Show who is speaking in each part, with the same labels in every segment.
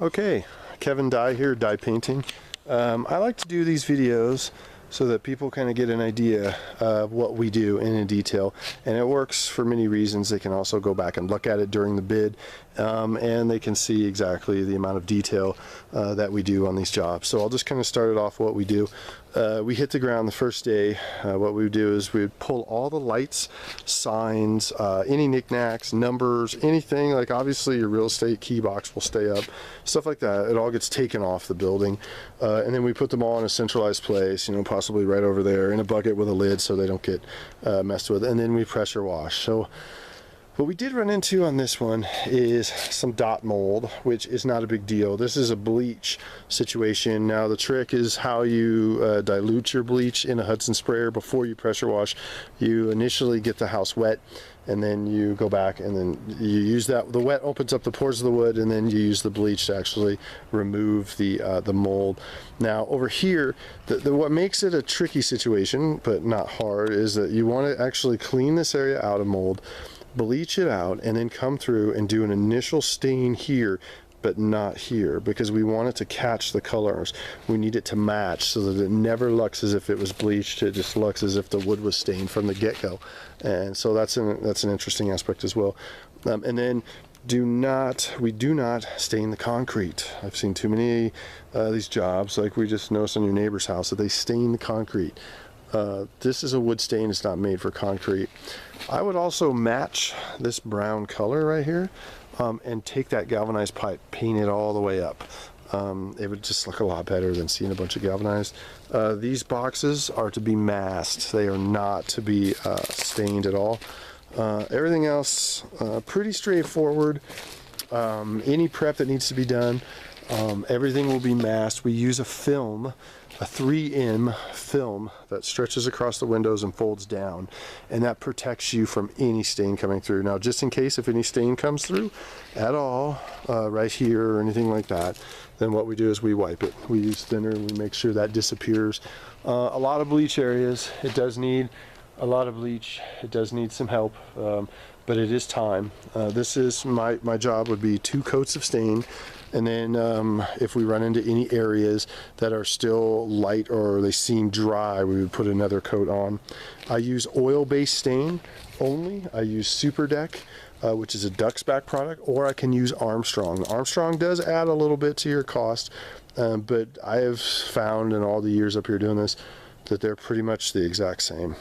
Speaker 1: Okay, Kevin Dye here, Dye Painting. I like to do these videos so that people kind of get an idea of what we do in detail, and it works for many reasons. They can also go back and look at it during the bid, and they can see exactly the amount of detail that we do on these jobs. So I'll just kind of start it off what we do. We hit the ground the first day. What we would do is we would pull all the lights, signs, any knickknacks, numbers, anything, like obviously your real estate key box will stay up, stuff like that. It all gets taken off the building, and then we put them all in a centralized place, you know, possibly right over there in a bucket with a lid so they don't get messed with, and then we pressure wash. So what we did run into on this one is some dot mold, which is not a big deal. This is a bleach situation. Now the trick is how you dilute your bleach in a Hudson sprayer before you pressure wash. You initially get the house wet, and then you go back and then you use that. The wet opens up the pores of the wood, and then you use the bleach to actually remove the mold. Now over here, what makes it a tricky situation, but not hard, is that you want to actually clean this area out of mold, bleach it out, and then come through and do an initial stain here, but not here, because we want it to catch the colors. We need it to match so that it never looks as if it was bleached. It just looks as if the wood was stained from the get-go. And so that's an interesting aspect as well. And then we do not stain the concrete. I've seen too many these jobs, like we just noticed on your neighbor's house, that they stain the concrete. This is a wood stain. It's not made for concrete. I would also match this brown color right here and take that galvanized pipe, paint it all the way up. It would just look a lot better than seeing a bunch of galvanized. These boxes are to be masked. They are not to be stained at all. Everything else pretty straightforward. Any prep that needs to be done, everything will be masked. We use a film, a 3M film that stretches across the windows and folds down, and that protects you from any stain coming through. Now, just in case if any stain comes through at all, right here or anything like that, then what we do is we wipe it. We use thinner and we make sure that disappears. A lot of bleach areas, it does need a lot of bleach. It does need some help, but it is time. This is my job would be 2 coats of stain. And then if we run into any areas that are still light or they seem dry, we would put another coat on. I use oil-based stain only. I use Super Deck, which is a Duxback product, or I can use Armstrong. Armstrong does add a little bit to your cost, but I have found in all the years up here doing this that they're pretty much the exact same.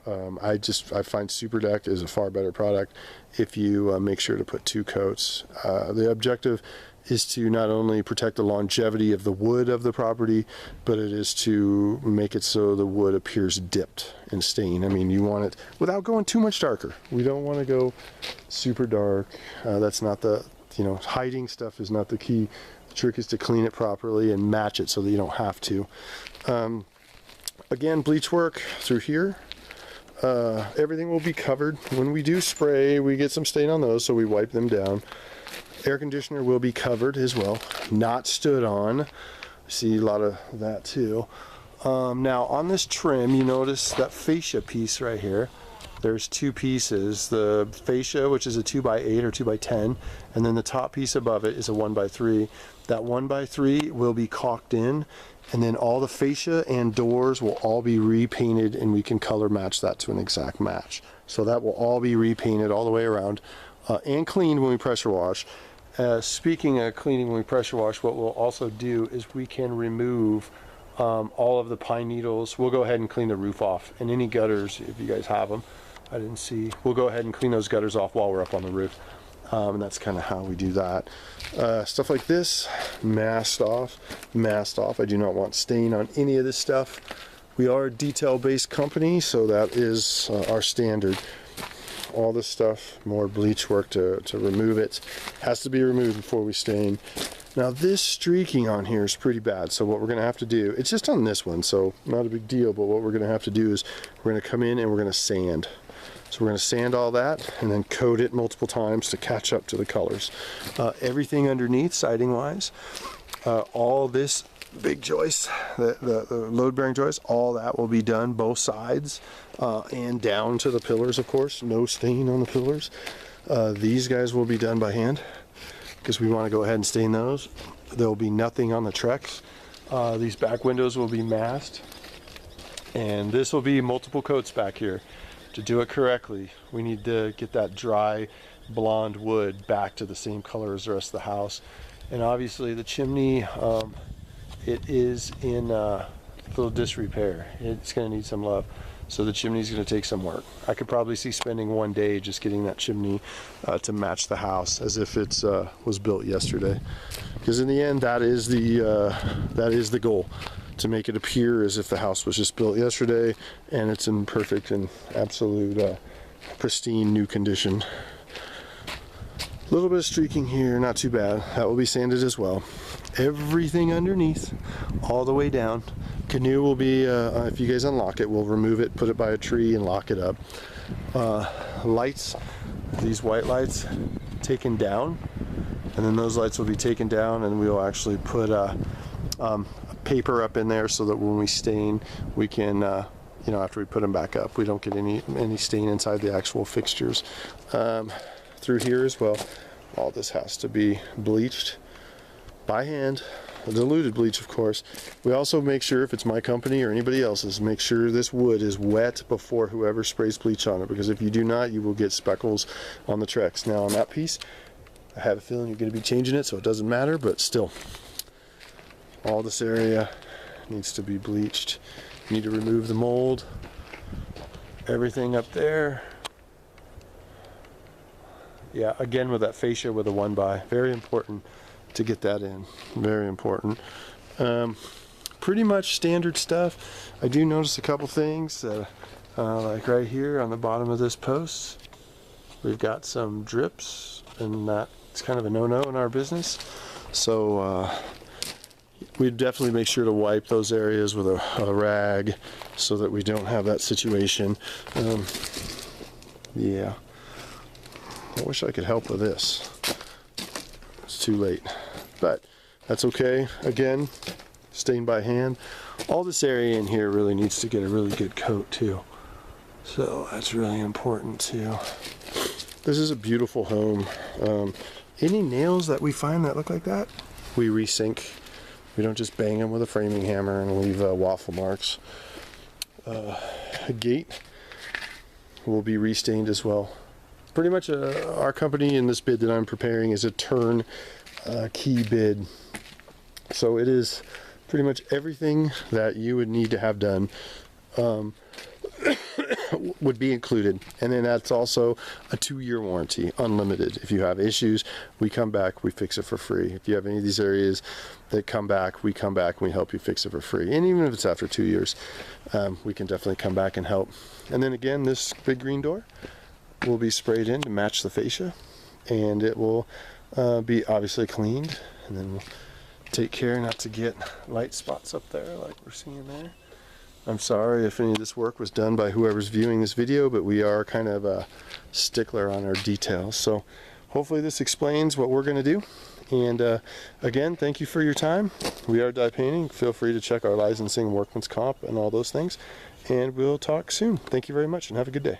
Speaker 1: I find Super Deck is a far better product if you make sure to put 2 coats. The objective is to not only protect the longevity of the wood of the property, but it is to make it so the wood appears dipped in stain. I mean, you want it without going too much darker. We don't want to go super dark. That's not the, hiding stuff is not the key. The trick is to clean it properly and match it so that you don't have to. Again, bleach work through here. Everything will be covered. When we do spray, we get some stain on those, so we wipe them down. Air conditioner will be covered as well, not stood on. See a lot of that too. Now on this trim, you notice that fascia piece right here. There's 2 pieces, the fascia, which is a 2x8 or 2x10, and then the top piece above it is a 1x3. That 1x3 will be caulked in, and then all the fascia and doors will all be repainted, and we can color match that to an exact match. So that will all be repainted all the way around and cleaned when we pressure wash. Speaking of cleaning when we pressure wash, what we'll also do is we can remove all of the pine needles. We'll go ahead and clean the roof off, and any gutters, if you guys have them. I didn't see. We'll go ahead and clean those gutters off while we're up on the roof. And that's kind of how we do that. Stuff like this, masked off. I do not want stain on any of this stuff. We are a detail-based company, so that is our standard. All this stuff, more bleach work to remove it. Has to be removed before we stain. Now this streaking on here is pretty bad, so what we're going to have to do, it's just on this one, so not a big deal, but what we're going to have to do is we're going to come in and we're going to sand. So we're going to sand all that and then coat it multiple times to catch up to the colors. Everything underneath, siding wise, all this big joist, the load bearing joist, all that will be done both sides and down to the pillars, of course. No stain on the pillars. These guys will be done by hand because we want to go ahead and stain those. there will be nothing on the Trex. These back windows will be masked, and this will be multiple coats back here. To do it correctly, we need to get that dry blonde wood back to the same color as the rest of the house. And obviously the chimney, it is in little disrepair. It's going to need some love. So the chimney is going to take some work. I could probably see spending one day just getting that chimney to match the house as if it was built yesterday. Because in the end, that is the goal, to make it appear as if the house was just built yesterday and it's in perfect and absolute pristine new condition. A little bit of streaking here, not too bad. That will be sanded as well. Everything underneath, all the way down. Canoe will be, if you guys unlock it, we'll remove it, put it by a tree and lock it up. Lights, these white lights, taken down, and then those lights will be taken down, and we'll actually put paper up in there so that when we stain, we can, you know, after we put them back up, we don't get any stain inside the actual fixtures. Through here as well, all this has to be bleached by hand. Diluted bleach, of course. We also make sure, if it's my company or anybody else's, make sure this wood is wet before whoever sprays bleach on it, because if you do not, you will get speckles on the Trex. Now on that piece, I have a feeling you're going to be changing it, so it doesn't matter, but still, all this area needs to be bleached. You need to remove the mold, everything up there. Yeah, again with that fascia with a 1x, very important to get that in, very important. Pretty much standard stuff. I do notice a couple things, like right here on the bottom of this post, we've got some drips, and that's kind of a no-no in our business. So we definitely make sure to wipe those areas with a rag so that we don't have that situation. Yeah, I wish I could help with this. It's too late, but that's okay. Again, stained by hand. All this area in here really needs to get a really good coat too, so that's really important too. This is a beautiful home. Any nails that we find that look like that, we resink. We don't just bang them with a framing hammer and leave waffle marks. A gate will be restained as well. Pretty much our company in this bid that I'm preparing is a turn key bid. So it is pretty much everything that you would need to have done would be included. And then that's also a 2-year warranty, unlimited. If you have issues, we come back, we fix it for free. If you have any of these areas that come back, we come back and we help you fix it for free. And even if it's after 2 years, we can definitely come back and help. And then again, this big green door will be sprayed in to match the fascia, and it will be obviously cleaned, and then we'll take care not to get light spots up there like we're seeing there. I'm sorry if any of this work was done by whoever's viewing this video, but we are kind of a stickler on our details. So hopefully this explains what we're going to do. And again, thank you for your time. We are Dye Painting. Feel free to check our licensing, workman's comp, and all those things. And we'll talk soon. Thank you very much, and have a good day.